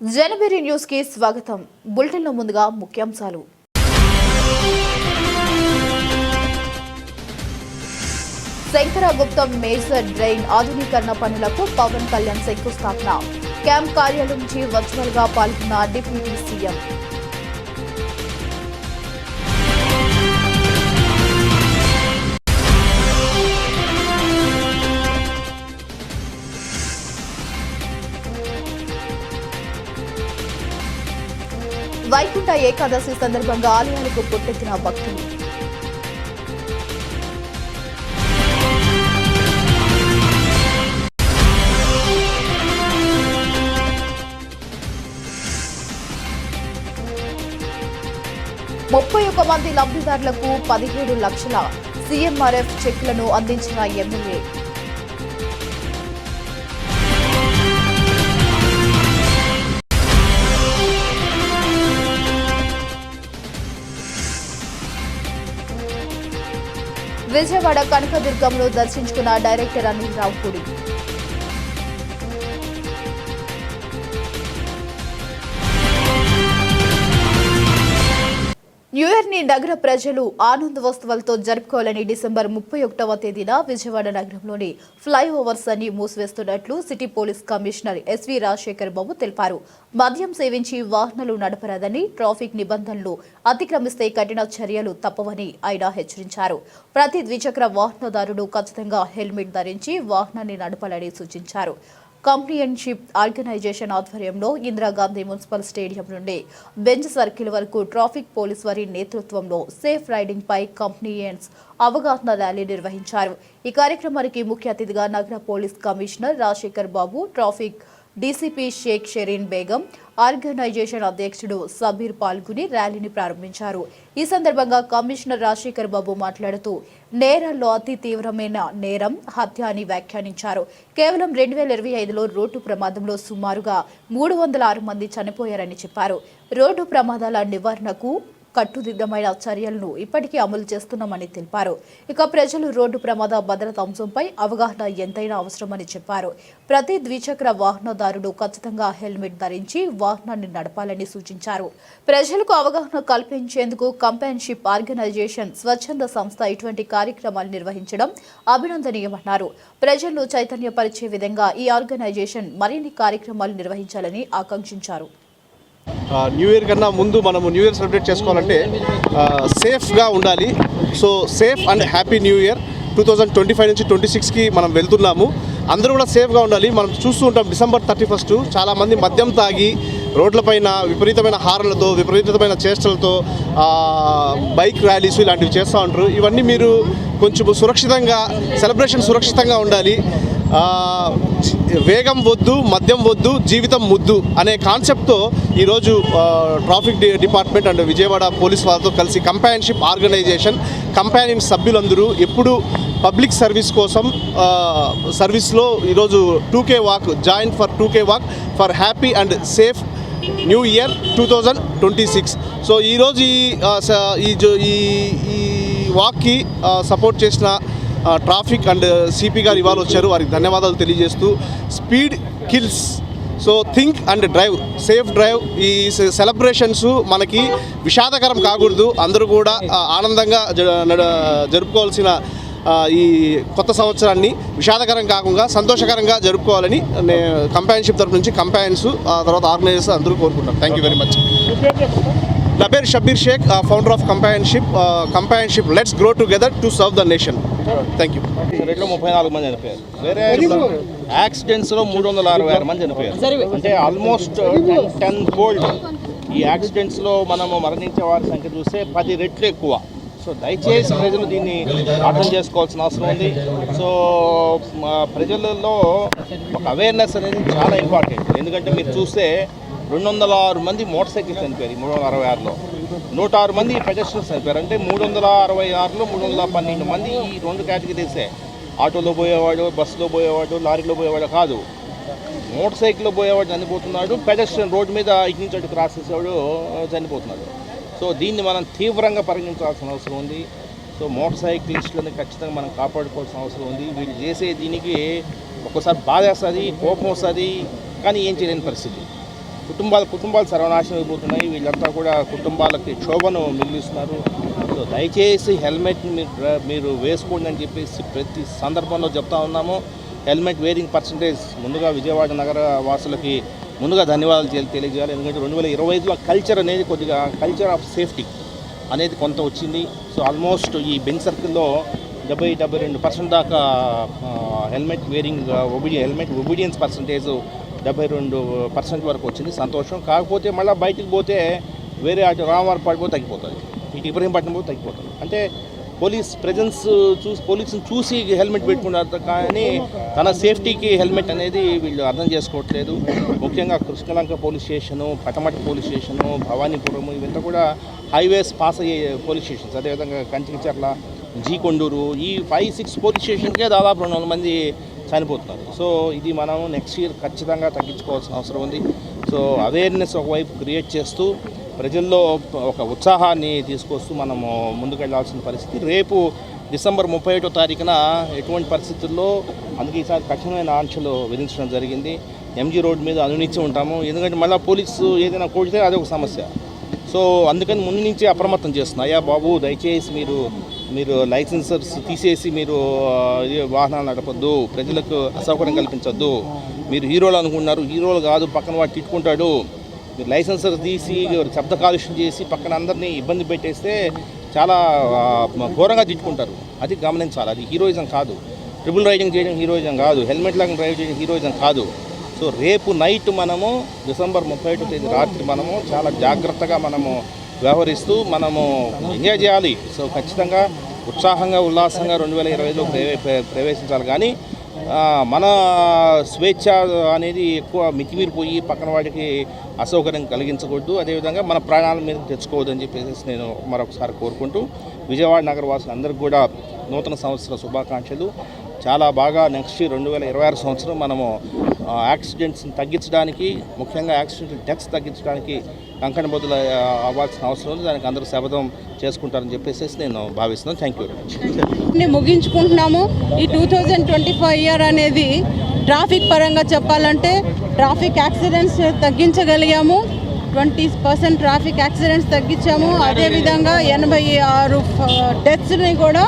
జనవరి news కి స్వాగతం. Bulletin లో ముందుగా ముఖ్యాంశాలు. శంకరగుప్తం మేజర్ డ్రైన్ ఆధునీకరణ పనులకు పవన్ కళ్యాణ్ శంకుస్థాపన. క్యాంప్ కార్యాలయం నుంచి వర్చువల్ గా పాల్గొన్న డిప్యూటీ సీఎం. వైకుంఠ ఏకాదశి సందర్భంగా ఆలయాలకు పుట్టెత్తిన భక్తులు. ముప్పై మంది లబ్ధిదారులకు 17 లక్షల సీఎంఆర్ఎఫ్ చెక్కులను అందించిన ఎమ్మెల్యే. విజయవాడ కనకదుర్గంలో దర్శించుకున్న director Anil Ravipudi. New year ని నగర ప్రజలు ఆనందోత్సవాలతో జరుపుకోవాలని డిసెంబర్ 31వ తేదీన విజయవాడ నగరంలోని ఫ్లైఓవర్స్ అన్ని మూసివేస్తున్నట్లు city police commissioner S V Rajasekhar Babu తెలిపారు. మద్యం సేవించి వాహనాలు నడపరాదని, ట్రాఫిక్ నిబంధనలు అతిక్రమిస్తే కఠిన చర్యలు తప్పవని ఆయన హెచ్చరించారు. ప్రతి ద్విచక్ర వాహనదారుడు ఖచ్చితంగా హెల్మెట్ ధరించి వాహనాన్ని నడపాలని సూచించారు. కంపెనీషిప్ ఆర్గనైజేషన్ ఆధ్వర్యంలో ఇందిరాగాంధీ మున్సిపల్ స్టేడియం నుండి బెంచ్ సర్కిల్ వరకు ట్రాఫిక్ పోలీస్ వారి నేతృత్వంలో సేఫ్ రైడింగ్ పై కంపెనీయన్స్ అవగాహన ర్యాలీ నిర్వహించారు. ఈ కార్యక్రమానికి ముఖ్య అతిథిగా నగర police commissioner Rajasekhar Babu, traffic DCP Sheikh Shireen Begum, organisation అధ్యక్షుడు సబీర్ పాల్గొని ర్యాలీని ప్రారంభించారు. ఈ సందర్భంగా కమిషనర్ రాజశేఖర్ బాబు మాట్లాడుతూ నేరాల్లో అతి తీవ్రమైన నేరం హత్య అని వ్యాఖ్యానించారు. కేవలం 2025లో రోడ్డు ప్రమాదంలో సుమారుగా 306 మంది చనిపోయారని చెప్పారు. రోడ్డు ప్రమాదాల నివారణకు కట్టుదిట్టమైన చర్యలను ఇప్పటికీ అమలు చేస్తున్నామని తెలిపారు. ఇక ప్రజలు రోడ్డు ప్రమాద భద్రత అంశంపై అవగాహన ఎంతైనా అవసరమని చెప్పారు. ప్రతి ద్విచక్ర వాహనదారుడు ఖచ్చితంగా హెల్మెట్ ధరించి వాహనాన్ని నడపాలని సూచించారు. ప్రజలకు అవగాహన కల్పించేందుకు కంపెనీషిప్ ఆర్గనైజేషన్ స్వచ్ఛంద సంస్థ ఇటువంటి కార్యక్రమాలు నిర్వహించడం అభినందనీయమన్నారు. ప్రజలను చైతన్యపరిచే విధంగా ఈ ఆర్గనైజేషన్ మరిన్ని కార్యక్రమాలు నిర్వహించాలని ఆకాంక్షించారు. న్యూ ఇయర్ కన్నా ముందు మనము న్యూ ఇయర్ సెలబ్రేట్ చేసుకోవాలంటే సేఫ్గా ఉండాలి. So safe and happy new year 2025 నుంచి 26కి మనం వెళ్తున్నాము. అందరూ కూడా సేఫ్గా ఉండాలి. మనం చూస్తూ ఉంటాం డిసెంబర్ 31 చాలామంది మద్యం తాగి రోడ్లపైన విపరీతమైన హార్న్లతో, విపరీతమైన చేష్టలతో బైక్ ర్యాలీస్ ఇలాంటివి చేస్తూ ఉంటారు. ఇవన్నీ మీరు కొంచెం సురక్షితంగా సెలబ్రేషన్ సురక్షితంగా ఉండాలి. వేగం వద్దు, మద్యం వద్దు, జీవితం ముద్దు అనే కాన్సెప్ట్తో ఈరోజు traffic department and Vijayawada police వాళ్ళతో కలిసి కంపానియన్షిప్ ఆర్గనైజేషన్ కంపానియన్ సభ్యులందరూ ఎప్పుడు పబ్లిక్ సర్వీస్ కోసం సర్వీస్లో ఈరోజు 2K walk join for 2K walk for happy and safe new year 2026. So ఈరోజు ఈ వాక్కి సపోర్ట్ చేసిన ట్రాఫిక్ అండ్ సిపి గారు ఇవాళ వచ్చారు. వారికి ధన్యవాదాలు తెలియజేస్తూ speed kills, so think and drive, safe drive. ఈ సెలబ్రేషన్స్ మనకి విషాదకరం కాకూడదు. అందరూ కూడా ఆనందంగా జరుపుకోవాల్సిన ఈ కొత్త సంవత్సరాన్ని విషాదకరం కాకుండా సంతోషకరంగా జరుపుకోవాలని కంపానియన్షిప్ తరఫు నుంచి కంపానియన్స్ తర్వాత ఆర్గనైజర్స్ అందరూ కోరుకుంటాం. Thank you very much. నా పేరు Shabbir Sheikh, founder of companionship let's grow together to serve the nation. Thank you. 34 మంది చనిపోయారు. వేరే యాక్సిడెంట్స్లో 366 మంది చనిపోయారు. అంటే ఆల్మోస్ట్ 10 ఫోల్డ్ ఈ యాక్సిడెంట్స్లో మనము మరణించే వారి సంఖ్య చూస్తే 10 రెట్లు ఎక్కువ. సో దయచేసి ప్రజలు దీన్ని అర్థం చేసుకోవాల్సిన అవసరం ఉంది. సో ప్రజలలో ఒక అవేర్నెస్ అనేది చాలా ఇంపార్టెంట్. ఎందుకంటే మీరు చూస్తే 206 మంది మోటార్ సైకిల్స్ చనిపోయారు 366లో, 106 మంది పెడెస్ట్రియన్స్ చనిపోయారు. అంటే 366లో 312 మంది ఈ 2 కేటగిరీసే. ఆటోలో పోయేవాడు, బస్సులో పోయేవాడు, లారీలో పోయేవాడు కాదు, మోటార్ సైకిల్లో పోయేవాడు చనిపోతున్నాడు, పెడెస్ట్రియన్ రోడ్డు మీద ఇటు నుంచి అటు క్రాస్ చేసేవాడు చనిపోతున్నాడు. సో దీన్ని మనం తీవ్రంగా పరిగణించాల్సిన అవసరం ఉంది. సో మోటార్ సైక్లిస్టులను ఖచ్చితంగా మనం కాపాడుకోవాల్సిన అవసరం ఉంది. వీళ్ళు చేసే దీనికి ఒక్కోసారి బాధ వేస్తుంది, కోపం వస్తుంది, కానీ ఏం చేయలేని పరిస్థితి. కుటుంబాలు సర్వనాశనం అయిపోతున్నాయి. వీళ్ళంతా కూడా కుటుంబాలకి క్షోభను మిగిలిస్తున్నారు. సో దయచేసి హెల్మెట్ మీరు వేసుకోండి అని చెప్పేసి ప్రతి సందర్భంలో చెప్తా ఉన్నాము. హెల్మెట్ వేరింగ్ పర్సంటేజ్ ముందుగా విజయవాడ నగర వాసులకి ముందుగా ధన్యవాదాలు తెలియజేయాలి. ఎందుకంటే 2025లో కల్చర్ అనేది కొద్దిగా కల్చర్ ఆఫ్ సేఫ్టీ అనేది కొంత వచ్చింది. సో ఆల్మోస్ట్ ఈ బెంచ్ సర్కిల్లో 72% దాకా హెల్మెట్ ఒబీడియన్స్ పర్సంటేజ్ 72% వరకు వచ్చింది. సంతోషం. కాకపోతే మళ్ళీ బయటికి పోతే వేరే అటు రామవారి పడిపోతే తగ్గిపోతుంది, ఇటు ఇబ్రహీంపట్నం పోతే తగ్గిపోతుంది. అంటే పోలీస్ ప్రెజెన్స్ పోలీసుని చూసి హెల్మెట్ పెట్టుకున్నారు, కానీ తన సేఫ్టీకి హెల్మెట్ అనేది వీళ్ళు అర్థం చేసుకోవట్లేదు. ముఖ్యంగా Krishnalanka police station, Patamata police station, Bhavanipuram ఇవంతా కూడా హైవేస్ పాస్ అయ్యే పోలీస్ స్టేషన్స్. అదేవిధంగా కంచికిచర్ల, జీకొండూరు, ఈ 5-6 పోలీస్ స్టేషన్కే దాదాపు 200 మంది చనిపోతున్నారు. సో ఇది మనం నెక్స్ట్ ఇయర్ ఖచ్చితంగా తగ్గించుకోవాల్సిన అవసరం ఉంది. సో అవేర్నెస్ ఒకవైపు క్రియేట్ చేస్తూ ప్రజల్లో ఒక ఉత్సాహాన్ని తీసుకొస్తూ మనము ముందుకెళ్లాల్సిన పరిస్థితి. రేపు డిసెంబర్ 31వ తారీఖున ఎటువంటి పరిస్థితుల్లో అందుకే ఈసారి కఠినమైన ఆంక్షలు విధించడం జరిగింది. ఎంజీ రోడ్ మీద అనునిచ్చి ఉంటాము. ఎందుకంటే మళ్ళీ పోలీసు ఏదైనా కొడితే అదొక సమస్య. సో అందుకని ముందు నుంచి అప్రమత్తం చేస్తున్నాం. అయ్యా బాబు, దయచేసి మీరు లైసెన్సర్స్ తీసేసి మీరు వాహనాలు నడపద్దు, ప్రజలకు అసౌకర్యం కల్పించొద్దు. మీరు హీరోలు అనుకుంటున్నారు, హీరోలు కాదు, పక్కన వాడు తిట్టుకుంటాడు. మీరు లైసెన్సర్ తీసి శబ్ద కాలుష్యం చేసి పక్కన అందరినీ ఇబ్బంది పెట్టేస్తే చాలా ఘోరంగా తిట్టుకుంటారు. అది గమనించాలి. అది హీరోయిజం కాదు. ట్రిపుల్ రైడింగ్ చేయడం హీరోయిజం కాదు. హెల్మెట్ లాగా డ్రైవ్ చేయడం హీరోయిజం కాదు. సో రేపు నైట్ మనము డిసెంబర్ 31వ తేదీ రాత్రి మనము చాలా జాగ్రత్తగా మనము వ్యవహరిస్తూ మనము ఎంజాయ్ చేయాలి. సో ఖచ్చితంగా ఉత్సాహంగా ఉల్లాసంగా 2025లో ప్రవేశించాలి. కానీ మన స్వేచ్ఛ అనేది ఎక్కువ మితిమీరిపోయి పక్కన వాడికి అసౌకర్యం కలిగించకూడదు. అదేవిధంగా మన ప్రాణాల మీద తెచ్చుకోవద్దు అని చెప్పేసి నేను మరొకసారి కోరుకుంటూ విజయవాడ నగర వాసులు అందరికీ కూడా నూతన సంవత్సర శుభాకాంక్షలు. చాలా బాగా నెక్స్ట్ 2026 సంవత్సరం మనము యాక్సిడెంట్స్ని తగ్గించడానికి, ముఖ్యంగా యాక్సిడెంటల్ డెత్స్ తగ్గించడానికి కంకణబద్దులు అవ్వాల్సిన అవసరం ఉంది. దానికి అందరూ శపథం చేసుకుంటారని చెప్పేసి నేను భావిస్తున్నాను. Thank you very much. ముగించుకుంటున్నాము. ఈ 2025 ఇయర్ అనేది ట్రాఫిక్ పరంగా చెప్పాలంటే ట్రాఫిక్ యాక్సిడెంట్స్ తగ్గించగలిగాము. 20% ట్రాఫిక్ యాక్సిడెంట్స్ తగ్గించాము. అదేవిధంగా 86 డెత్స్ని కూడా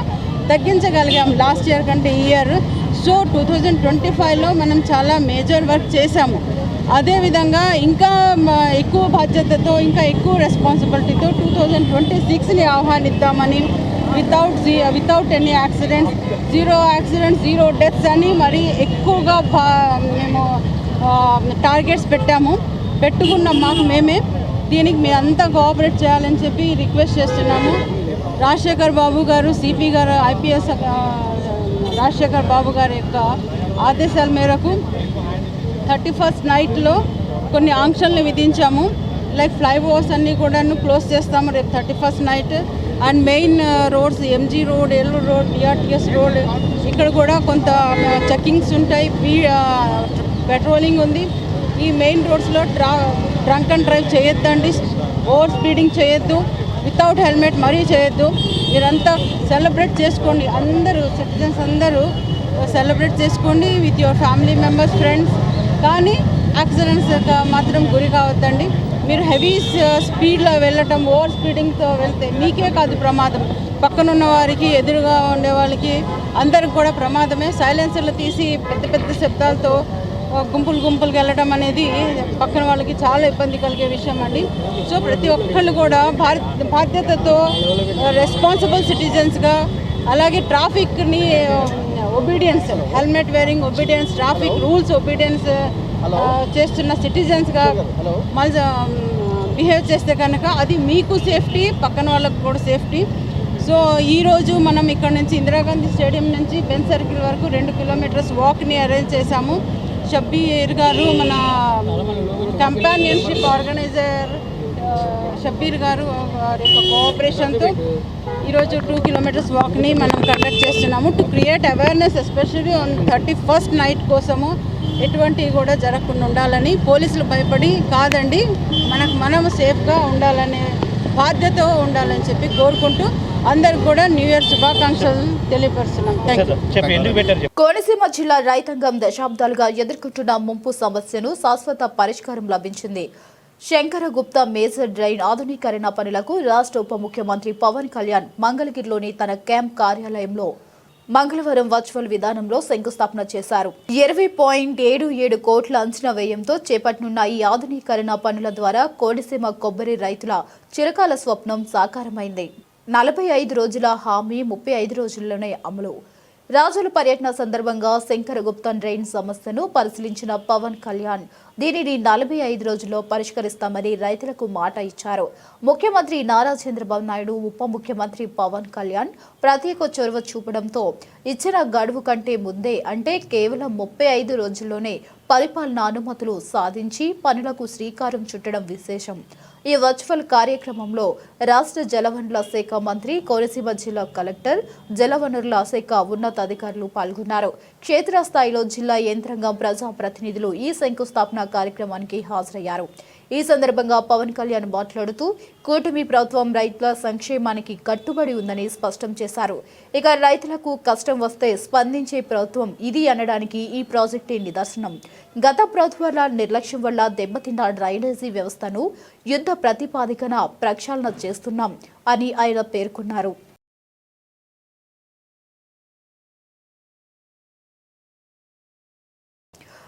తగ్గించగలిగాము లాస్ట్ ఇయర్ కంటే ఈ ఇయర్. సో 2025లో మనం చాలా మేజర్ వర్క్ చేశాము. అదేవిధంగా ఇంకా ఎక్కువ బాధ్యతతో, ఇంకా ఎక్కువ రెస్పాన్సిబిలిటీతో 2026ని ఆహ్వానిద్దామని without any accidents, zero deaths అని మరి ఎక్కువగా మేము టార్గెట్స్ పెట్టుకున్నాం మాకు మేమే. దీనికి మీ అంతా కోఆపరేట్ చేయాలని చెప్పి రిక్వెస్ట్ చేస్తున్నాము. రాజశేఖర్ బాబు గారు, సిపి గారు, ఐపీఎస్ రాజశేఖర్ బాబు గారి యొక్క ఆదేశాల మేరకు 31st నైట్లో కొన్ని ఆంక్షల్ని విధించాము. లైక్ ఫ్లైఓవర్స్ అన్నీ కూడా క్లోజ్ చేస్తాము రేపు 31st night. And main roads MG road, Eluru road, DRTS road ఇక్కడ కూడా కొంత చెక్కింగ్స్ ఉంటాయి, పెట్రోలింగ్ ఉంది. ఈ మెయిన్ రోడ్స్లో డ్రంక్ అండ్ డ్రైవ్ చేయొద్దండి, ఓవర్ స్పీడింగ్ చేయొద్దు, వితౌట్ హెల్మెట్ మరీ చేయొద్దు. మీరంతా సెలబ్రేట్ చేసుకోండి, అందరూ సిటిజన్స్ అందరూ సెలబ్రేట్ చేసుకోండి with your family members, friends. కానీ యాక్సిడెంట్స్ మాత్రం గురి కావద్దండి. మీరు హెవీ స్పీడ్లో వెళ్ళటం, ఓవర్ స్పీడింగ్తో వెళ్తే మీకే కాదు ప్రమాదం, పక్కనున్న వారికి, ఎదురుగా ఉండే వాళ్ళకి అందరికి కూడా ప్రమాదమే. సైలెన్సర్లు తీసి పెద్ద శబ్దాలతో గుంపులుగా వెళ్ళడం అనేది పక్కన వాళ్ళకి చాలా ఇబ్బంది కలిగే విషయం అండి. సో ప్రతి ఒక్కళ్ళు కూడా బాధ్యతతో రెస్పాన్సిబుల్ సిటిజన్స్గా, అలాగే ట్రాఫిక్ని obedience, helmet wearing obedience, traffic rules obedience చేస్తున్న సిటిజన్స్గా మళ్ళీ బిహేవ్ చేస్తే కనుక అది మీకు సేఫ్టీ, పక్కన వాళ్ళకు కూడా సేఫ్టీ. సో ఈరోజు మనం ఇక్కడ నుంచి ఇందిరాగాంధీ స్టేడియం నుంచి బెంచ్ సర్కిల్ వరకు 2 కిలోమీటర్స్ వాక్ని అరేంజ్ చేశాము. షబ్బీర్ గారు, మన కంపానియన్షిప్ ఆర్గనైజర్ షబ్బీర్ గారు వారి యొక్క కోఆపరేషన్తో ఈరోజు 2 కిలోమీటర్స్ వాక్ని మనం కండక్ట్ చేస్తున్నాము to create awareness, especially on 31st night కోసము. ఎటువంటివి కూడా జరగకుండా ఉండాలని, పోలీసులు భయపడి కాదండి, మనము సేఫ్గా ఉండాలనే బాధ్యత ఉండాలని చెప్పి కోరుకుంటూ అందరికి కూడా న్యూ ఇయర్ శుభాకాంక్షలు తెలియపరుస్తున్నాం. Thank you. కోనసీమ జిల్లా రైతాంగం దశాబ్దాలుగా ఎదుర్కొంటున్న ముంపు సమస్యను శాశ్వత పరిష్కారం లభించింది. శంకరగుప్త మేజర్ డ్రైన్ ఆధునీకరణ పనులకు రాష్ట్ర ఉప ముఖ్యమంత్రి పవన్ కళ్యాణ్ మంగళగిరిలోని తన క్యాంప్ కార్యాలయంలో మంగళవారం వర్చువల్ విధానంలో శంకుస్థాపన చేశారు. 20.77 కోట్ల అంచనా వ్యయంతో చేపట్టనున్న ఈ ఆధునీకరణ పనుల ద్వారా కోడిసీమ కొబ్బరి రైతుల చిరకాల స్వప్నం సాకారమైంది. 45 రోజుల హామీ 35 రోజుల్లోనే అమలు. రాజుల పర్యటన సందర్భంగా శంకరగుప్తం డ్రైన్ సమస్యను పరిశీలించిన పవన్ కళ్యాణ్ దీనిని 45 రోజుల్లో పరిష్కరిస్తామని రైతులకు మాట ఇచ్చారు. ముఖ్యమంత్రి నారా చంద్రబాబు నాయుడు, ఉప ముఖ్యమంత్రి పవన్ కళ్యాణ్ ప్రత్యేక చొరవ చూపడంతో ఇచ్చిన గడువు కంటే ముందే అంటే కేవలం 35 రోజుల్లోనే పరిపాలన అనుమతులు సాధించి పనులకు శ్రీకారం చుట్టడం విశేషం. ఈ వర్చువల్ కార్యక్రమంలో రాష్ట్ర జలవనరుల శాఖ మంత్రి, కోనసీమ జిల్లా కలెక్టర్, జలవనరుల శాఖ ఉన్నతాధికారులు పాల్గొన్నారు. క్షేత్రస్థాయిలో జిల్లా యంత్రాంగం, ప్రజాప్రతినిధులు ఈ శంకుస్థాపన కార్యక్రమానికి హాజరయ్యారు. ఈ సందర్భంగా పవన్ కళ్యాణ్ మాట్లాడుతూ కూటమి ప్రభుత్వం రైతుల సంక్షేమానికి కట్టుబడి ఉందని స్పష్టం చేశారు. ఇక రైతులకు కష్టం వస్తే స్పందించే ప్రభుత్వం ఇది అనడానికి ఈ ప్రాజెక్టే నిదర్శనం. గత ప్రభుత్వాల నిర్లక్ష్యం వల్ల దెబ్బతిన్న డ్రైనేజీ వ్యవస్థను యుద్ధ ప్రతిపాదికన ప్రక్షాళన చేస్తున్నాం అని ఆయన పేర్కొన్నారు.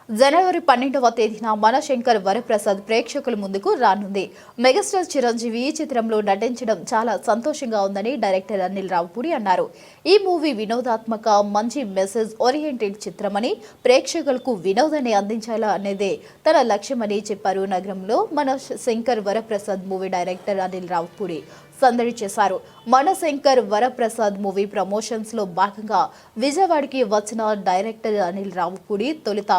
జనవరి 12వ తేదీన మనశంకర్ వరప్రసాద్ ప్రేక్షకుల ముందుకు రానుంది. మెగాస్టార్ చిరంజీవి ఈ చిత్రంలో నటించడం చాలా సంతోషంగా ఉందని డైరెక్టర్ అనిల్ రావుపూడి అన్నారు. ఈ మూవీ వినోదాత్మక, మంచి మెసేజ్ ఓరియంటెడ్ చిత్రమని, ప్రేక్షకులకు వినోదాన్ని అందించాలా అనేదే తన లక్ష్యమని చెప్పారు. నగరంలో మనశంకర్ వరప్రసాద్ మూవీ డైరెక్టర్ అనిల్ రావుపూడి సందడి చేశారు. మనశంకర్ వరప్రసాద్ మూవీ ప్రమోషన్స్ లో భాగంగా విజయవాడకి వచ్చిన డైరెక్టర్ అనిల్ రావుపూడి తొలుత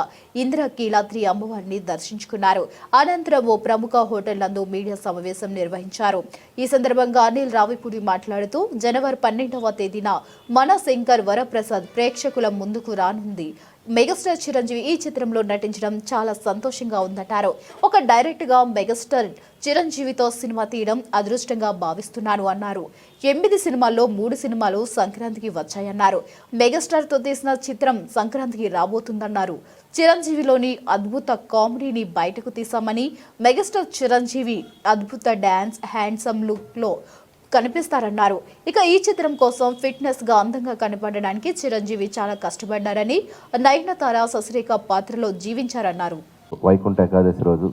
ఇంద్రకీలాద్రి అమ్మవారిని దర్శించుకున్నారు. అనంతరం ఓ ప్రముఖ హోటల్ నందు మీడియా సమావేశం నిర్వహించారు. ఈ సందర్భంగా అనిల్ రావుపూడి మాట్లాడుతూ జనవరి 12వ తేదీన మనశంకర్ వరప్రసాద్ ప్రేక్షకుల ముందుకు రానుంది. మెగాస్టార్ చిరంజీవి ఈ చిత్రంలో నటించడం చాలా సంతోషంగా ఉందన్నారు. ఒక డైరెక్టర్ గా మెగాస్టార్ చిరంజీవితో సినిమా తీయడం అదృష్టంగా భావిస్తున్నాను అన్నారు. 8 సినిమాల్లో 3 సినిమాలు సంక్రాంతికి వచ్చాయన్నారు. మెగాస్టార్ తో తీసిన చిత్రం సంక్రాంతికి రాబోతుందన్నారు. చిరంజీవిలోని అద్భుత కామెడీని బయటకు తీసామని, మెగాస్టార్ చిరంజీవి అద్భుత డాన్స్, హ్యాండ్సమ్ లుక్ లో కనిపిస్తారన్నారు. ఇక ఈ చిత్రం కోసం ఫిట్నెస్ గా అందంగా కనపడడానికి చిరంజీవి చాలా కష్టపడ్డారని, నయనతార సశ్రేఖ పాత్రలో జీవించారన్నారు. వైకుంఠ ఏకాదశి రోజు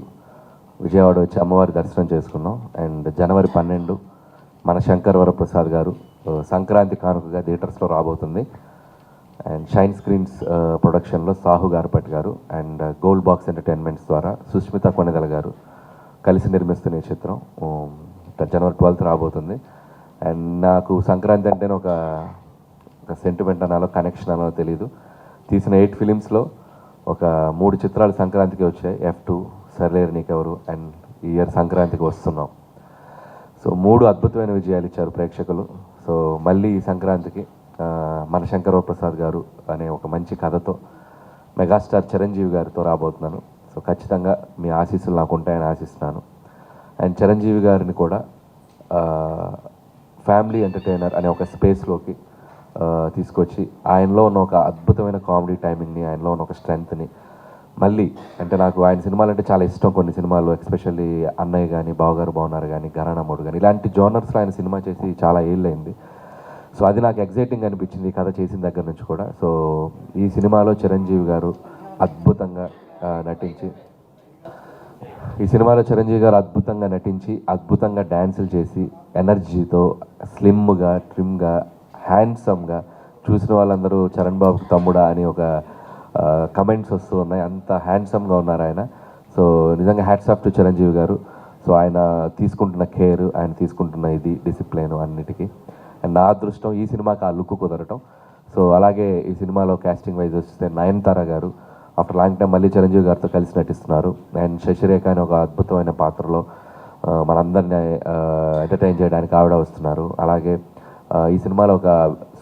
విజయవాడ వచ్చి అమ్మవారి దర్శనం చేసుకున్నాం. అండ్ జనవరి 12 మన శంకర్ వరప్రసాద్ గారు సంక్రాంతి కానుకగా థియేటర్స్లో రాబోతుంది. అండ్ షైన్ స్క్రీన్స్ ప్రొడక్షన్లో సాహు గార్పట్ గారు అండ్ గోల్డ్ బాక్స్ ఎంటర్టైన్మెంట్స్ ద్వారా సుష్మిత కొణిదల గారు కలిసి నిర్మిస్తున్న ఈ చిత్రం జనవరి 12 రాబోతుంది. అండ్ నాకు సంక్రాంతి అంటేనే ఒక సెంటిమెంట్ అనాలో, కనెక్షన్ అనాలో తెలియదు. తీసిన 8 ఫిలిమ్స్లో ఒక 3 చిత్రాలు సంక్రాంతికి వచ్చాయి. F2, సర్లేరు నీకెవరు, అండ్ ఈ ఇయర్ సంక్రాంతికి వస్తున్నాం. సో 3 అద్భుతమైన విజయాలు ఇచ్చారు ప్రేక్షకులు. సో మళ్ళీ ఈ సంక్రాంతికి మన శంకర్ వరప్రసాద్ గారు అనే ఒక మంచి కథతో మెగాస్టార్ చిరంజీవి గారితో రాబోతున్నాను. సో ఖచ్చితంగా మీ ఆశీస్సులు నాకు ఉంటాయని ఆశిస్తున్నాను. అండ్ చిరంజీవి గారిని కూడా ఫ్యామిలీ ఎంటర్టైనర్ అనే ఒక స్పేస్లోకి తీసుకొచ్చి ఆయనలో ఉన్న ఒక అద్భుతమైన కామెడీ టైమింగ్ని, ఆయనలో ఉన్న ఒక స్ట్రెంగ్త్ని మళ్ళీ, అంటే నాకు ఆయన సినిమాలు అంటే చాలా ఇష్టం. కొన్ని సినిమాలు ఎస్పెషల్లీ అన్నయ్య కానీ, బావగారు బాగున్నారు కానీ, ఘరానామోడు కానీ, ఇలాంటి జోనర్స్లో ఆయన సినిమా చేసి చాలా ఏళ్ళైంది. సో అది నాకు ఎగ్జైటింగ్ అనిపించింది ఈ కథ చేసిన దగ్గర నుంచి కూడా. సో ఈ సినిమాలో చిరంజీవి గారు అద్భుతంగా నటించి అద్భుతంగా డ్యాన్సులు చేసి ఎనర్జీతో స్లిమ్గా, ట్రిమ్గా, హ్యాండ్సమ్గా చూసిన వాళ్ళందరూ చరణ్ బాబుకి తమ్ముడా అని ఒక కమెంట్స్ వస్తూ ఉన్నాయి. అంత హ్యాండ్సమ్గా ఉన్నారు ఆయన. సో నిజంగా హ్యాట్స్ ఆఫ్ టు చిరంజీవి గారు. సో ఆయన తీసుకుంటున్న కేర్, ఆయన తీసుకుంటున్న డిసిప్లిన్ అన్నిటికీ. అండ్ నా అదృష్టం ఈ సినిమాకి ఆ లుక్ కుదరటం. సో అలాగే ఈ సినిమాలో కాస్టింగ్ వైజ్ వస్తే నయనతార గారు ఆఫ్టర్ లాంగ్ టైం మళ్ళీ చిరంజీవి గారితో కలిసి నటిస్తున్నారు. అండ్ శశిరేఖ అనే ఒక అద్భుతమైన పాత్రలో మనందరినీ ఎంటర్టైన్ చేయడానికి ఆవిడ వస్తున్నారు. అలాగే ఈ సినిమాలో ఒక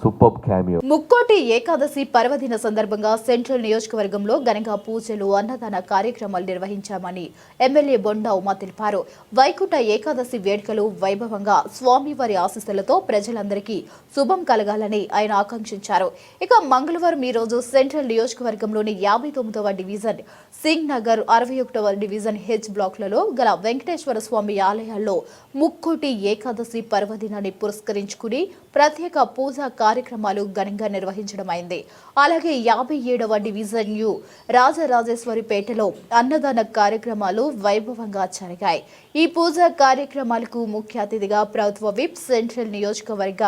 సూపర్బ్ క్యామియో. ముక్కోటి ఏకాదశి పర్వదిన సందర్భంగా సెంట్రల్ నియోజకవర్గంలో ఘనంగా పూజలు, అన్నదాన కార్యక్రమాలు నిర్వహించామని ఎమ్మెల్యే బొండా ఉమా తెలిపారు. వైకుంఠ ఏకాదశి వేడుకలు వైభవంగా స్వామివారి ఆశీస్సులతో ప్రజలందరికీ శుభం కలగాలని ఆయన ఆకాంక్షించారు. ఇక మంగళవారం ఈ రోజు సెంట్రల్ నియోజకవర్గంలోని 59వ డివిజన్, సింగ్ నగర్, 61వ డివిజన్ హెచ్ బ్లాక్లలో గల వెంకటేశ్వర స్వామి ఆలయాల్లో ముక్కోటి ఏకాదశి పర్వదినాన్ని పురస్కరించుకుని ప్రత్యేక పూజా కార్యక్రమాలు ఘనంగా నిర్వహించడం అయింది. అలాగే 57వ డివిజన్ యు రాజరాజేశ్వరిపేటలో అన్నదాన కార్యక్రమాలు వైభవంగా జరిగాయి. ఈ పూజా కార్యక్రమాలకు ముఖ్య అతిథిగా ప్రభుత్వ విప్, సెంట్రల్ నియోజకవర్గ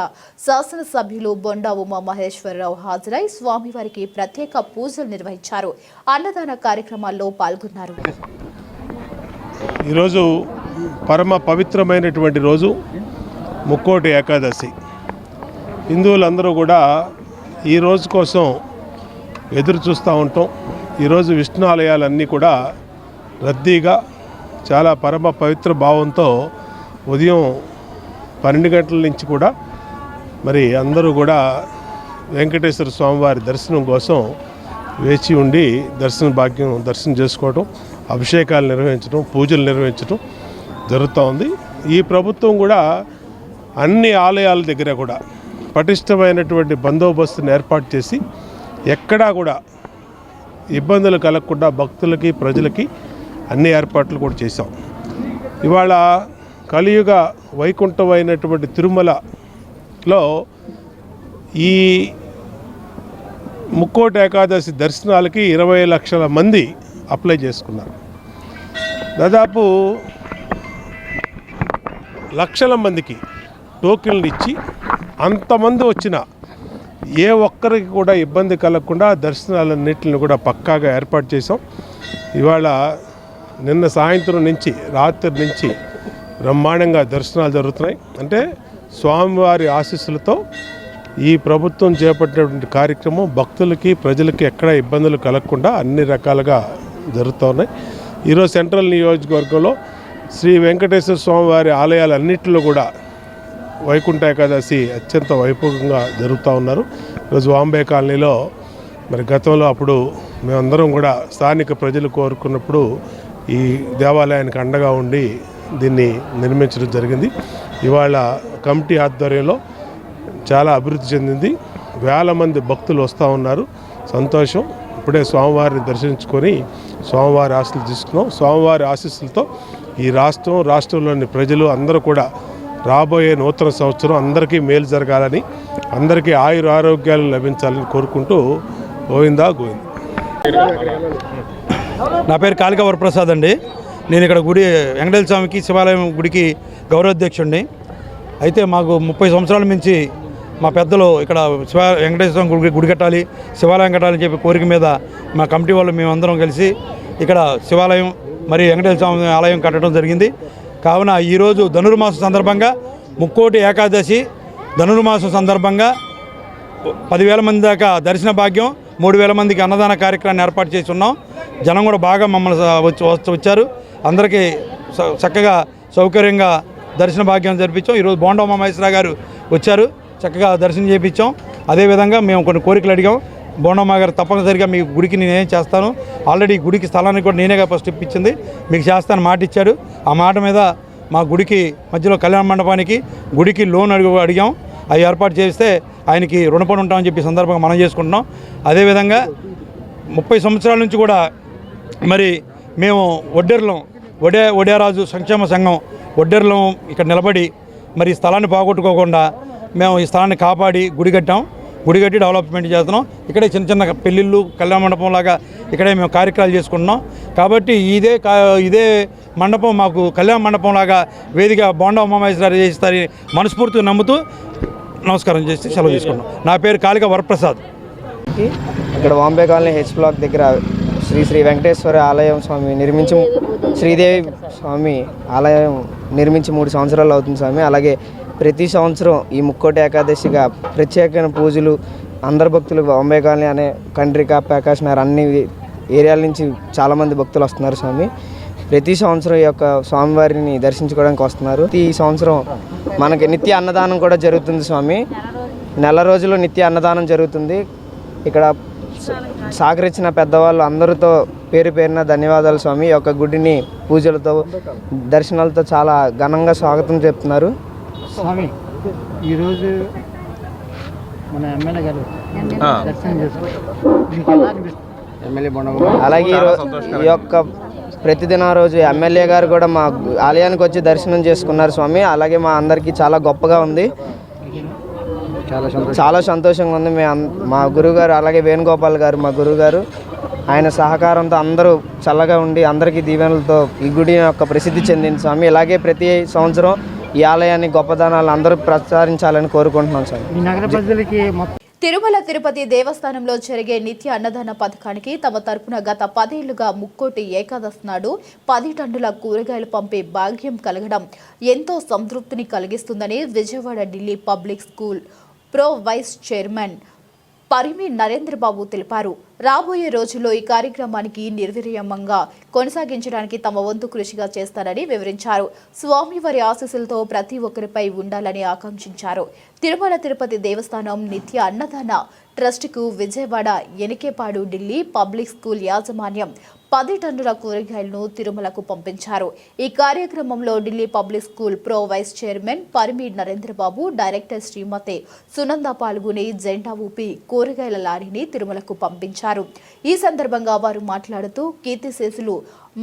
శాసనసభ్యులు బొండా ఉమా మహేశ్వరరావు హాజరై స్వామివారికి ప్రత్యేక పూజలు నిర్వహించారు. అన్నదాన కార్యక్రమాల్లో పాల్గొన్నారు. ఈరోజు పరమ పవిత్రమైనటువంటి రోజు ముక్కోటి ఏకాదశి. హిందువులందరూ కూడా ఈ రోజు కోసం ఎదురు చూస్తూ ఉంటాం. ఈరోజు విష్ణు ఆలయాలన్నీ కూడా రద్దీగా చాలా పరమ పవిత్ర భావంతో ఉదయం 12 గంటల నుంచి కూడా మరి అందరూ కూడా వెంకటేశ్వర స్వామివారి దర్శనం కోసం వేచి ఉండి దర్శనం చేసుకోవటం, అభిషేకాలు నిర్వహించడం, పూజలు నిర్వహించడం జరుగుతూ ఉంది. ఈ ప్రభుత్వం కూడా అన్ని ఆలయాల దగ్గర కూడా పటిష్టమైనటువంటి బందోబస్తును ఏర్పాటు చేసి ఎక్కడా కూడా ఇబ్బందులు కలగకుండా భక్తులకి, ప్రజలకి అన్ని ఏర్పాట్లు కూడా చేశాం. ఇవాళ కలియుగ వైకుంఠమైనటువంటి తిరుమలలో ఈ ముక్కోటి ఏకాదశి దర్శనాలకి 20 లక్షల మంది అప్లై చేసుకున్నారు. దాదాపు లక్షల మందికి టోకెన్లు ఇచ్చి అంతమంది వచ్చిన ఏ ఒక్కరికి కూడా ఇబ్బంది కలగకుండా దర్శనాలన్నింటిని కూడా పక్కాగా ఏర్పాటు చేసాం. ఇవాళ నిన్న సాయంత్రం నుంచి రాత్రి నుంచి బ్రహ్మాండంగా దర్శనాలు జరుగుతున్నాయి. అంటే స్వామివారి ఆశీస్సులతో ఈ ప్రభుత్వం చేపట్టినటువంటి కార్యక్రమం భక్తులకి, ప్రజలకి ఎక్కడ ఇబ్బందులు కలగకుండా అన్ని రకాలుగా జరుగుతూ ఉన్నాయి. ఈరోజు సెంట్రల్ నియోజకవర్గంలో శ్రీ వెంకటేశ్వర స్వామివారి ఆలయాలన్నింటిలో కూడా వైకుంఠ ఏకాదశి అత్యంత వైభవంగా జరుగుతూ ఉన్నారు. ఈరోజు వాంబే కాలనీలో మరి గతంలో అప్పుడు మేమందరం కూడా స్థానిక ప్రజలు కోరుకున్నప్పుడు ఈ దేవాలయానికి అండగా ఉండి దీన్ని నిర్మించడం జరిగింది. ఇవాళ కమిటీ ఆధ్వర్యంలో చాలా అభివృద్ధి చెందింది. వేల మంది భక్తులు వస్తూ ఉన్నారు. సంతోషం. ఇప్పుడే స్వామివారిని దర్శించుకొని స్వామివారి ఆశీస్సులు తీసుకున్నాం. స్వామివారి ఆశీస్సులతో ఈ రాష్ట్రంలోని ప్రజలు అందరూ కూడా రాబోయే నూతన సంవత్సరం అందరికీ మేలు జరగాలని, అందరికీ ఆరోగ్యాలు లభించాలని కోరుకుంటూ గోవిందా గోవింద. నా పేరు కాళికా వరప్రసాద్ అండి. నేను ఇక్కడ వెంకటేశ్వర స్వామికి శివాలయం గుడికి గౌరవాధ్యక్షుడిని. అయితే మాకు 30 సంవత్సరాల నుంచి మా పెద్దలు ఇక్కడ వెంకటేశ్వర స్వామి గుడి కట్టాలి, శివాలయం కట్టాలని చెప్పి కోరిక మీద మా కమిటీ వాళ్ళు మేమందరం కలిసి ఇక్కడ శివాలయం మరి వెంకటేశ్వర స్వామి ఆలయం కట్టడం జరిగింది. కావున ఈరోజు ధనుర్మాసం సందర్భంగా ముక్కోటి ఏకాదశి ధనుర్మాసం సందర్భంగా 10,000 మంది దాకా దర్శన భాగ్యం, 3,000 మందికి అన్నదాన కార్యక్రమాన్ని ఏర్పాటు చేసి ఉన్నాం. జనం కూడా బాగా మమ్మల్ని వచ్చారు. అందరికీ చక్కగా సౌకర్యంగా దర్శన భాగ్యం జరిపించాం. ఈరోజు బొండా ఉమా మహేశ్వరరావు గారు వచ్చారు, చక్కగా దర్శనం చేయించాం. అదేవిధంగా మేము కొన్ని కోరికలు అడిగాం. బొండా ఉమా గారు తప్పనిసరిగా మీ గుడికి నేనేం చేస్తాను, ఆల్రెడీ గుడికి స్థలానికి కూడా నేనే ఫస్ట్ ఇప్పించింది, మీకు చేస్తాను మాట ఇచ్చాడు. ఆ మాట మీద మా గుడికి మధ్యలో కళ్యాణ మండపానికి గుడికి లోన్ అడిగాం. అవి ఏర్పాటు చేస్తే ఆయనకి రుణపడి ఉంటామని చెప్పి సందర్భంగా మనం చేసుకుంటున్నాం. అదేవిధంగా 30 సంవత్సరాల నుంచి కూడా మరి మేము ఒడ్డేరాజు సంక్షేమ సంఘం ఒడ్డేర్లం ఇక్కడ నిలబడి మరి స్థలాన్ని పోగొట్టుకోకుండా మేము ఈ స్థలాన్ని కాపాడి గుడి కట్టి డెవలప్మెంట్ చేస్తున్నాం. ఇక్కడే చిన్న చిన్న పెళ్ళిళ్ళు, కళ్యాణ మండపం లాగా ఇక్కడే మేము కార్యక్రమాలు చేసుకుంటున్నాం. కాబట్టి ఇదే మండపం మాకు కళ్యాణ మండపం లాగా వేదిక బొండా ఉమా మహేశ్వరరావు చేస్తారని మనస్ఫూర్తిగా నమ్ముతూ నమస్కారం చేసి సెలవు తీసుకున్నాం. నా పేరు కాళికా వరప్రసాద్. ఇక్కడ వాంబే కాలనీ హెచ్ బ్లాక్ దగ్గర శ్రీ వెంకటేశ్వర ఆలయం స్వామి శ్రీదేవి స్వామి ఆలయం నిర్మించి 3 సంవత్సరాలు అవుతుంది స్వామి. అలాగే ప్రతి సంవత్సరం ఈ ముక్కోటి ఏకాదశిగా ప్రత్యేకమైన పూజలు అందరు భక్తులు వాంబే కాలనీ అనే కండ్రిక, ప్రకాష్ నగర్ అన్ని ఏరియాల నుంచి చాలామంది భక్తులు వస్తున్నారు స్వామి. ప్రతి సంవత్సరం ఈ యొక్క స్వామివారిని దర్శించుకోవడానికి వస్తున్నారు. ఈ సంవత్సరం మనకి నిత్య అన్నదానం కూడా జరుగుతుంది స్వామి. నెల రోజులు నిత్య అన్నదానం జరుగుతుంది. ఇక్కడ సహకరించిన పెద్దవాళ్ళు అందరితో పేరు పేరున ధన్యవాదాలు స్వామి. ఈ యొక్క గుడిని పూజలతో దర్శనాలతో చాలా ఘనంగా స్వాగతం చెప్తున్నారు స్వామి. ఈరోజు మన ఎమ్మెల్యే గారు దర్శనం చేసుకుంటారు. అలాగే ఈ యొక్క ప్రతిదిన రోజు ఎమ్మెల్యే గారు కూడా మా ఆలయానికి వచ్చి దర్శనం చేసుకున్నారు స్వామి. అలాగే మా అందరికీ చాలా గొప్పగా ఉంది, చాలా సంతోషంగా ఉంది. మా గురువుగారు అలాగే వేణుగోపాల్ గారు మా గురువుగారు, ఆయన సహకారంతో అందరూ చల్లగా ఉండి అందరికీ దీవెనలతో ఈ గుడి యొక్క ప్రసిద్ధి చెందింది స్వామి. ఇలాగే ప్రతి సంవత్సరం ఈ ఆలయాన్ని గొప్పదనాలు అందరూ ప్రచారించాలని కోరుకుంటున్నాం స్వామి. ఈ నగర ప్రజలకి తిరుమల తిరుపతి దేవస్థానంలో జరిగే నిత్య అన్నదాన పథకానికి తమ తరపున గత 10 ఏళ్లుగా ముక్కోటి ఏకాదశి నాడు 10 టన్నుల కూరగాయలు పంపే భాగ్యం కలగడం ఎంతో సంతృప్తిని కలిగిస్తుందని Vijayawada Delhi public school pro vice chairman Parimi Narendrababu తెలిపారు. రాబోయే రోజుల్లో ఈ కార్యక్రమానికి నిర్విరామంగా కొనసాగించడానికి తమ వంతు కృషిగా చేస్తారని వివరించారు. స్వామివారి ఆశీస్సులతో ప్రతి ఒక్కరిపై ఉండాలని ఆకాంక్షించారు. తిరుమల తిరుపతి దేవస్థానం నిత్య అన్నదాన ట్రస్టుకు విజయవాడ ఎనికేపాడు ఢిల్లీ పబ్లిక్ స్కూల్ యాజమాన్యం 10 టన్నుల కూరగాయలను తిరుమలకు పంపించారు. ఈ కార్యక్రమంలో Delhi public school pro vice chairman Parimi Narendrababu, director Srimati Sunanda పాల్గొని జెండా ఊపి కూరగాయల లారీని తిరుమలకు పంపించారు. ఈ సందర్భంగా వారు మాట్లాడుతూ కీర్తిశేషులు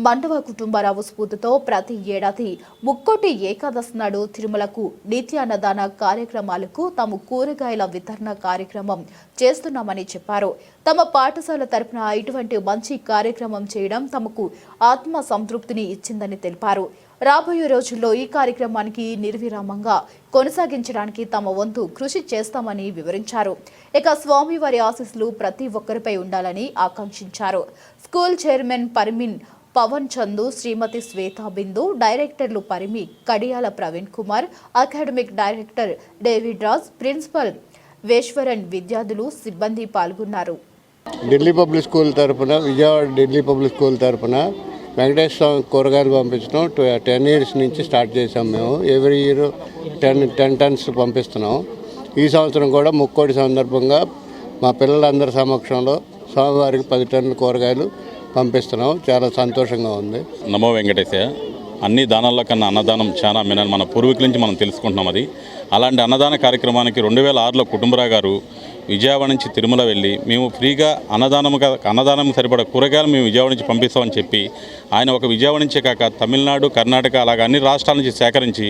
మండవ కుటుంబరావు స్ఫూర్తితో ప్రతి ఏడాది ముక్కోటి ఏకాదశి నాడు తిరుమలకు నిత్యాన్నదాన కార్యక్రమాలకు తాము కూరగాయల వితరణ కార్యక్రమం చేస్తున్నామని చెప్పారు. తమ పాఠశాల తరపున ఇటువంటి మంచి కార్యక్రమం చేయడం తమకు ఆత్మ సంతృప్తిని ఇచ్చిందని తెలిపారు. రాబోయే రోజుల్లో ఈ కార్యక్రమానికి నిర్విరామంగా కొనసాగించడానికి తమ వంతు కృషి చేస్తామని వివరించారు. ఇక స్వామివారి ఆశీస్సులు ప్రతి ఒక్కరిపై ఉండాలని ఆకాంక్షించారు. స్కూల్ చైర్మన్ పరిమిన్ పవన్ చందు, శ్రీమతి శ్వేతా బిందు, డైరెక్టర్లు Parimi Kadiyala Praveen Kumar, academic director David Raj, principal Veswaran, విద్యార్థులు, సిబ్బంది పాల్గొన్నారు. ఢిల్లీ పబ్లిక్ స్కూల్ తరఫున విజయవాడ ఢిల్లీ పబ్లిక్ స్కూల్ తరఫున వెంకటేశ్వర స్వామి కూరగాయలు పంపించడం 10 ఇయర్స్ నుంచి స్టార్ట్ చేసాం. మేము ఎవ్రీ ఇయర్ 10 టన్స్ పంపిస్తున్నాం. ఈ సంవత్సరం కూడా ముక్కోటి సందర్భంగా మా పిల్లలందరి సమక్షంలో స్వామివారికి 10 టన్నుల కూరగాయలు పంపిస్తున్నాం. చాలా సంతోషంగా ఉంది. నమో వెంకటేశయ్య. అన్ని దానాల్లో కన్నా అన్నదానం చాలా మన పూర్వీకుల నుంచి మనం తెలుసుకుంటున్నాం. అది అలాంటి అన్నదాన కార్యక్రమానికి 2006లో కుటుంబరావు గారు విజయవాడ నుంచి తిరుమల వెళ్ళి మేము ఫ్రీగా అన్నదానం సరిపడా కూరగాయలు మేము విజయవాడ నుంచి పంపిస్తామని చెప్పి ఆయన ఒక విజయవాడ నుంచే కాక తమిళనాడు, కర్ణాటక అలాగే అన్ని రాష్ట్రాల నుంచి సేకరించి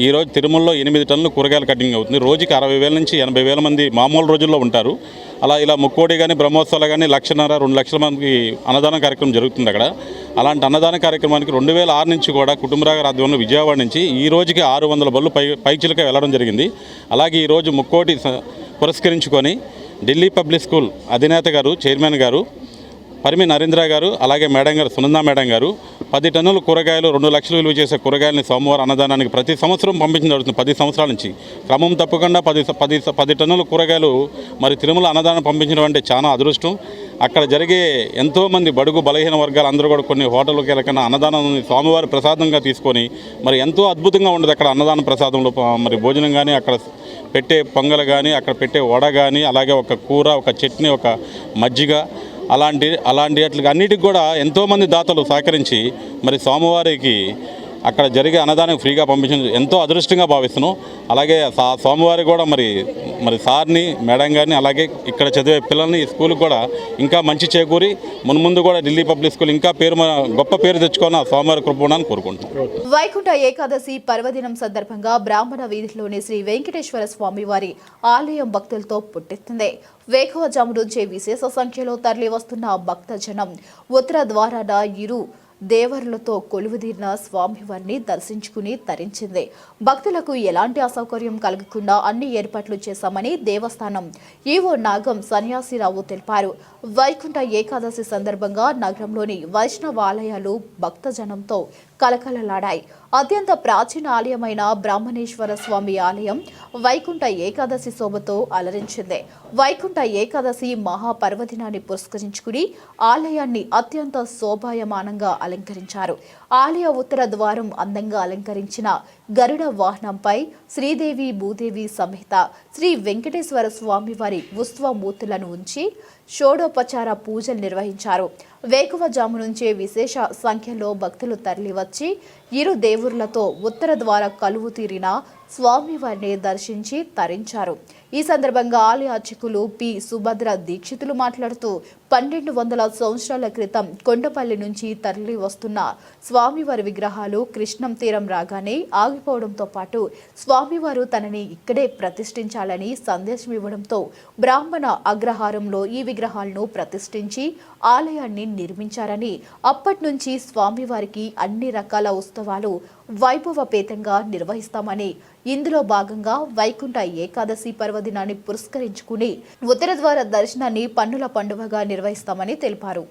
ఈరోజు తిరుమలలో 8 టన్నులు కూరగాయలు కటింగ్ అవుతుంది. రోజుకి 60,000 నుంచి 80,000 మంది మామూలు రోజుల్లో ఉంటారు. ఇలా ముక్కోడి కానీ బ్రహ్మోత్సవాలు కానీ 1,50,000 2 లక్షల మందికి అన్నదాన కార్యక్రమం జరుగుతుంది అక్కడ. అలాంటి అన్నదాన కార్యక్రమానికి 2006 నుంచి కూడా కుటుంబరావు ఆధ్వర్యంలో విజయవాడ నుంచి ఈ రోజుకి 600 బళ్ళు పైచిలుక వెళ్ళడం జరిగింది. అలాగే ఈరోజు ముక్కోటి పురస్కరించుకొని ఢిల్లీ పబ్లిక్ స్కూల్ అధినేత గారు, చైర్మన్ గారు పరిమి నరేంద్ర గారు, అలాగే మేడం గారు సునంద మేడం గారు 10 టన్నుల కూరగాయలు 2 లక్షలు విలువ చేసే కూరగాయలని సోమవారం అన్నదానానికి ప్రతి సంవత్సరం పంపించడం జరుగుతుంది. 10 సంవత్సరాల నుంచి క్రమం తప్పకుండా 10 టన్నుల కూరగాయలు మరి తిరుమల అన్నదానం పంపించడం అంటే చాలా అదృష్టం. అక్కడ జరిగే ఎంతోమంది బడుగు బలహీన వర్గాలు అందరూ కూడా కొన్ని హోటళ్ళకి వెళ్ళకన్నా అన్నదానం స్వామివారి ప్రసాదంగా తీసుకొని మరి ఎంతో అద్భుతంగా ఉండదు అక్కడ అన్నదాన ప్రసాదంలో. మరి భోజనం కానీ అక్కడ పెట్టే పొంగల్ కానీ అక్కడ పెట్టే వడ కానీ అలాగే ఒక కూర, ఒక చట్నీ, ఒక మజ్జిగ అలాంటి అన్నిటికి కూడా ఎంతోమంది దాతలు సహకరించి మరి స్వామివారికి అక్కడ జరిగే అన్నదానం ఫ్రీగా పంపించడం ఎంతో అదృష్టంగా భావిస్తున్నాం. అలాగే స్వామివారి కూడా మరి సార్ని, మేడం గారిని అలాగే ఇక్కడ చదివే పిల్లల్ని ఈ స్కూల్కి కూడా ఇంకా మంచి చేకూరి మున్ముందు కూడా ఢిల్లీ పబ్లిక్ స్కూల్ ఇంకా గొప్ప పేరు తెచ్చుకొని స్వామివారి కృప ఉండాలని కోరుకుంటున్నాం. వైకుంఠ ఏకాదశి పర్వదినం సందర్భంగా బ్రాహ్మణ వీధిలోని శ్రీ వెంకటేశ్వర స్వామి వారి ఆలయం భక్తులతో పుట్టెత్తింది. వేకువజాము నుంచే విశేష సంఖ్యలో తరలి వస్తున్న భక్తజనం ఉత్తర ద్వారాన ఇరు దేవరులతో కొలువుదీరిన స్వామివారిని దర్శించుకుని తరించింది. భక్తులకు ఎలాంటి అసౌకర్యం కలగకుండా అన్ని ఏర్పాట్లు చేశామని దేవస్థానం ఈవో నాగం సన్యాసిరావు తెలిపారు. వైకుంఠ ఏకాదశి సందర్భంగా నగరంలోని వైష్ణవ ఆలయాలు భక్తజనంతో కలకలలాడాయి. అత్యంత ప్రాచీన ఆలయమైన బ్రాహ్మణేశ్వర స్వామి ఆలయం వైకుంఠ ఏకాదశి శోభతో అలరించింది. వైకుంఠ ఏకాదశి మహాపర్వదినాన్ని పురస్కరించుకుని ఆలయాన్ని అత్యంత శోభాయమానంగా అలంకరించారు. ఆలయ ఉత్తర ద్వారం అందంగా అలంకరించిన గరుడ వాహనంపై శ్రీదేవి భూదేవి సమేత శ్రీ వెంకటేశ్వర స్వామి వారి ఉత్సవమూర్తులను ఉంచి షోడోపచార పూజలు నిర్వహించారు. వేకువజాము నుంచే విశేష సంఖ్యలో భక్తులు తరలివచ్చి ఇరు దేవుళ్లతో ఉత్తర ద్వార కలువు తీరిన స్వామివారిని దర్శించి తరించారు. ఈ సందర్భంగా ఆలయ అర్చకులు పి సుభద్ర దీక్షితులు మాట్లాడుతూ 1200 సంవత్సరాల క్రితం కొండపల్లి నుంచి తరలి వస్తున్న స్వామివారి విగ్రహాలు కృష్ణం తీరం రాగానే ఆగిపోవడంతో పాటు స్వామివారు తనని ఇక్కడే ప్రతిష్ఠించాలని సందేశం ఇవ్వడంతో బ్రాహ్మణ అగ్రహారంలో ఈ విగ్రహాలను ప్రతిష్ఠించి ఆలయాన్ని నిర్మించారని, అప్పటి నుంచి స్వామివారికి అన్ని రకాల ఉత్సవాలు వైభవపేతంగా నిర్వహిస్తామని, ఇందులో భాగంగా వైకుంఠ ఏకాదశి పర్వదినాన్ని పురస్కరించుకుని ఉత్తర ద్వార దర్శనాన్ని పన్నుల పండుగగా నిర్వహిస్తామని తెలిపారు.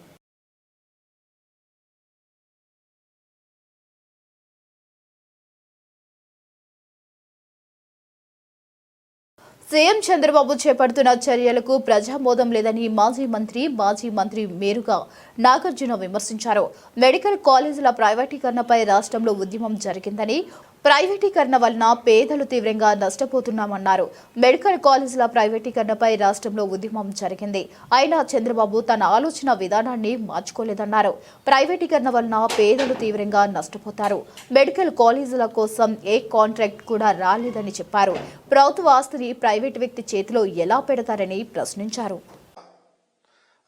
సీఎం చంద్రబాబు చేపడుతున్న చర్యలకు ప్రజామోదం లేదని మాజీ మంత్రి మేరుగా నాగార్జున విమర్శించారు. మెడికల్ కాలేజీల ప్రైవేటీకరణపై రాష్ట్రంలో ఉద్యమం జరిగిందని, ప్రైవేటీకరణ వలన పేదలు తీవ్రంగా నష్టపోతున్నామన్నారు. మెడికల్ కాలేజీల ప్రైవేటీకరణపై రాష్ట్రంలో ఉద్యమం జరిగింది. అయినా చంద్రబాబు తన ఆలోచన విధానాన్ని మార్చుకోలేదన్నారు. ప్రైవేటీకరణ వలన పేదలు తీవ్రంగా నష్టపోతారు. మెడికల్ కాలేజీల కోసం ఏ కాంట్రాక్ట్ కూడా రాలేదని చెప్పారు. ప్రభుత్వ ఆస్తిని ప్రైవేటు వ్యక్తి చేతిలో ఎలా పెడతారని ప్రశ్నించారు.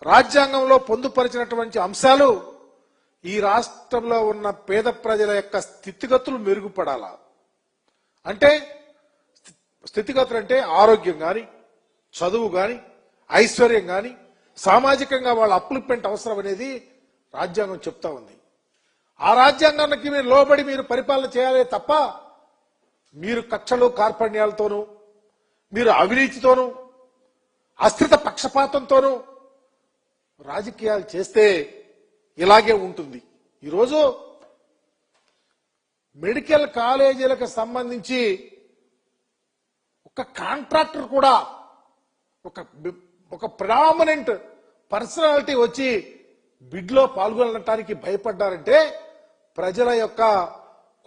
రాజ్యాంగంలో పొందుపరిచినటువంటి అంశాలు ఈ రాష్ట్రంలో ఉన్న పేద ప్రజల యొక్క స్థితిగతులు మెరుగుపడాలా అంటే, స్థితిగతులు అంటే ఆరోగ్యం కానీ, చదువు కానీ, ఐశ్వర్యం కానీ, సామాజికంగా వాళ్ళ అప్లిప్మెంట్ అవసరం అనేది రాజ్యాంగం చెప్తా ఉంది. ఆ రాజ్యాంగానికి మీరు లోబడి మీరు పరిపాలన చేయాలే తప్ప మీరు కక్షలు కార్పణ్యాలతోనూ, మీరు అవినీతితోనూ, అస్థిత పక్షపాతంతోనూ రాజకీయాలు చేస్తే ఇలాగే ఉంటుంది. ఈరోజు మెడికల్ కాలేజీలకు సంబంధించి ఒక కాంట్రాక్టర్ కూడా ఒక ప్రామినెంట్ పర్సనాలిటీ వచ్చి బిడ్లో పాల్గొనడానికి భయపడ్డారంటే ప్రజల యొక్క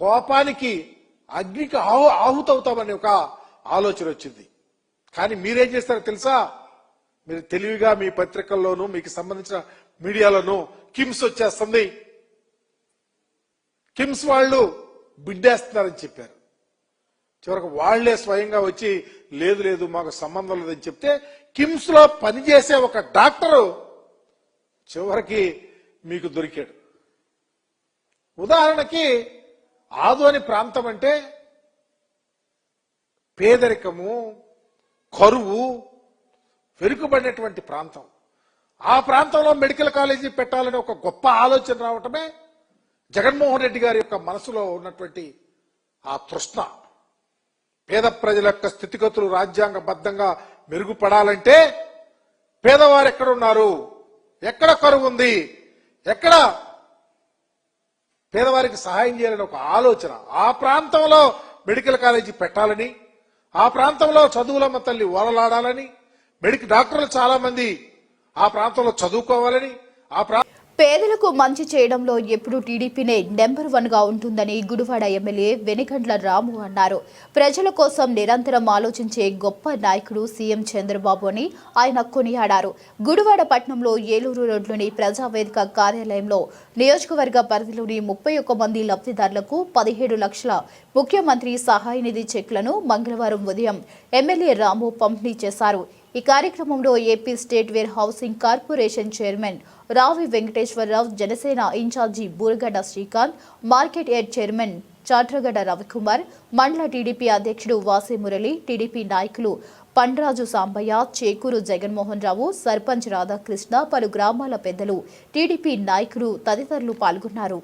కోపానికి, అగ్నికి ఆహుతవుతామని ఒక ఆలోచన వచ్చింది. కానీ మీరేం చేస్తారో తెలుసా? మీరు తెలివిగా మీ పత్రికల్లోనూ మీకు సంబంధించిన మీడియాలోనూ కిమ్స్ వచ్చేస్తుంది, కిమ్స్ వాళ్ళు బిడ్డేస్తున్నారని చెప్పారు. చివరికి వాళ్లే స్వయంగా వచ్చి లేదు మాకు సంబంధం లేదని చెప్తే కిమ్స్ లో పనిచేసే ఒక డాక్టరు చివరికి మీకు దొరికాడు. ఉదాహరణకి ఆదోని ప్రాంతం అంటే పేదరికము, కరువు, వెనుకబడినటువంటి ప్రాంతం. ఆ ప్రాంతంలో మెడికల్ కాలేజీ పెట్టాలని ఒక గొప్ప ఆలోచన రావటమే జగన్మోహన్ రెడ్డి గారి యొక్క మనసులో ఉన్నటువంటి ఆ తృష్ణ. పేద ప్రజల యొక్క స్థితిగతులు రాజ్యాంగబద్ధంగా మెరుగుపడాలంటే పేదవారు ఎక్కడున్నారు, ఎక్కడ కరువు ఉంది, ఎక్కడ పేదవారికి సహాయం చేయాలని ఒక ఆలోచన. ఆ ప్రాంతంలో మెడికల్ కాలేజీ పెట్టాలని, ఆ ప్రాంతంలో చదువులమ్మ తల్లి ఓలలాడాలని, డాక్టర్లు చాలా మంది ఆ ప్రాంతంలో చదువుకోవాలని, పేదలకు మంచి చేయడంలో ఎప్పుడూ టీడీపీనే నెంబర్ 1గా ఉంటుందని గుడివాడ ఎమ్మెల్యే వెనిగండ్ల రాము అన్నారు. ప్రజల కోసం నిరంతరం ఆలోచించే గొప్ప నాయకుడు సీఎం చంద్రబాబు అని ఆయన కొనియాడారు. గుడివాడ పట్టణంలో ఏలూరు రోడ్లోని ప్రజావేదిక కార్యాలయంలో నియోజకవర్గ పరిధిలోని 31 మంది లబ్ధిదారులకు 17 లక్షల ముఖ్యమంత్రి సహాయ నిధి చెక్లను మంగళవారం ఉదయం ఎమ్మెల్యే రాము పంపిణీ చేశారు. ఈ కార్యక్రమంలో AP state warehousing corporation chairman Ravi Venkateswara Rao, Janasena in charge Buragadda Srikanth, market yard chairman Chatragadda Ravikumar, మండల టీడీపీ అధ్యక్షుడు వాసే మురళి, టీడీపీ నాయకులు పండ్రాజు సాంబయ్య, చేకూరు జగన్మోహన్ రావు, సర్పంచ్ రాధాకృష్ణ, పలు గ్రామాల పెద్దలు, టీడీపీ నాయకులు తదితరులు పాల్గొన్నారు.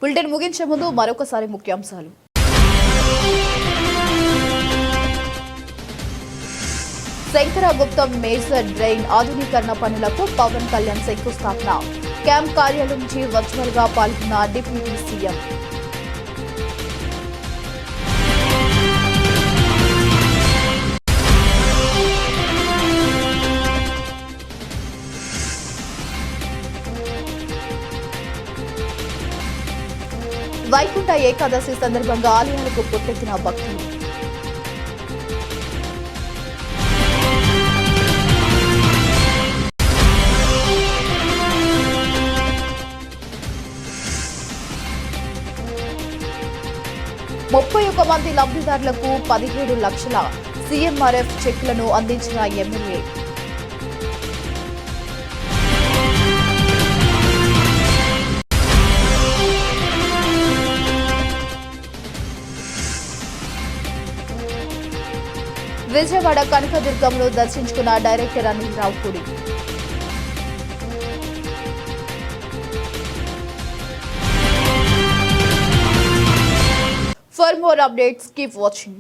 బులెటిన్ ముగించే ముందు మరొకసారి ముఖ్యాంశాలు. శంకరగుప్తం మేజర్ డ్రైన్ ఆధునీకరణ పనులకు పవన్ కళ్యాణ్ శంకుస్థాపన. క్యాంప్ కార్యాలయం నుంచి వర్చువల్ గా పాల్గొన్న డిప్యూటీ సీఎం. వైకుంఠ ఏకాదశి సందర్భంగా ఆలయాలకు పుట్టెత్తిన భక్తులు. ముప్పై ఒక్క మంది లబ్ధిదారులకు 17 లక్షల సీఎంఆర్ఎఫ్ చెక్కులను అందించిన ఎమ్మెల్యే. విజయవాడ కనకదుర్గంలో దర్శించుకున్న director Anil Ravipudi. For more updates, keep watching.